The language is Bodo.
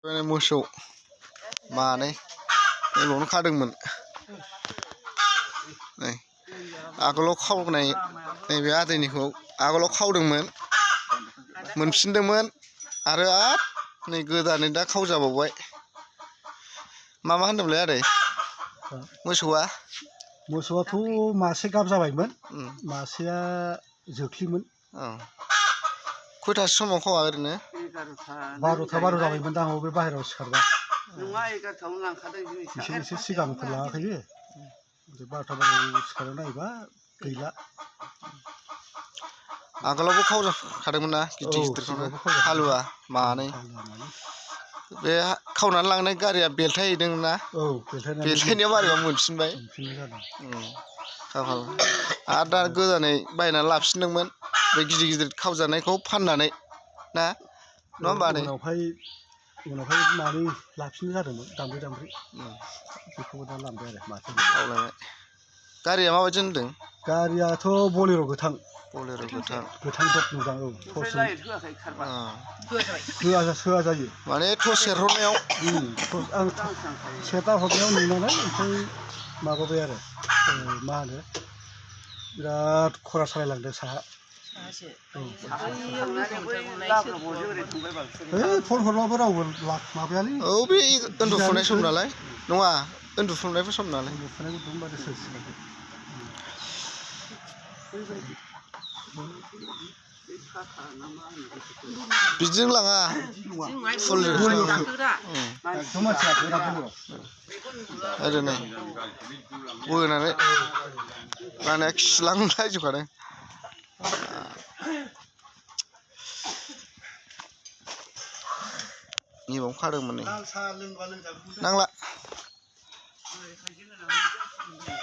मोसौ मानै नैबावनो खादोंमोन नै आगोलाव खावनाय नैबे आदैनिखौ आगोलाव खावदोंमोन मोनफिनदोंमोन आरो नै गोदानै दा खावजाबावबाय मा होनदोंमोनलाय आदै मोसौआथ' मासे गाब जाबायमोन मासेया जोख्लिमोन खयथासो समाव खावा ओरैनो 12 जाबायमोन दा बे बाहेरायाव सिखारबा नङा 11थायावनो लांखादों एसे सिगांफोर लाङाखैबो 12 सिखारनायाव नायबा गैला आगोलावबो खावजाखादोंमोन ना गिदिर गिदिरखौनो हालुवा मानै बे खावनानै लांनाय गारिया बेलथायहैदों ना बेलथायनायाव मारैबा मोनफिनबाय खाफाल आरो दा गोदानै बायनानै लाफिनदोंमोन बे गिदिर गिदिर खावजानायखौ फाननानै ना नङा होमबा आदै उनावहाय मानै लाफिननो जादोंमोन दामब्रि बेखौबो दा लांबाय आरो मासे खावलायबाय गारिया माबायदि होनदों गारियाथ' बलेर' गोथां गोथां दब नुदां होआ जायो माने टर्च सेरहरनायाव आं सेरना हरनायाव नुनानै ओमफ्राय माबाबाय आरो मा होनो बिराद खरा सालायलांदों साहा फन हरबाबो रावबो माबायालै बे उन्दुफुनाय सम नालाय नङा उन्दुफुनायबो सम नालाय बिदिजों लाङा ओरैनो बोनानै लानाया खिलांलायजोबखादों नैबावनो खादोंमोन नै नांला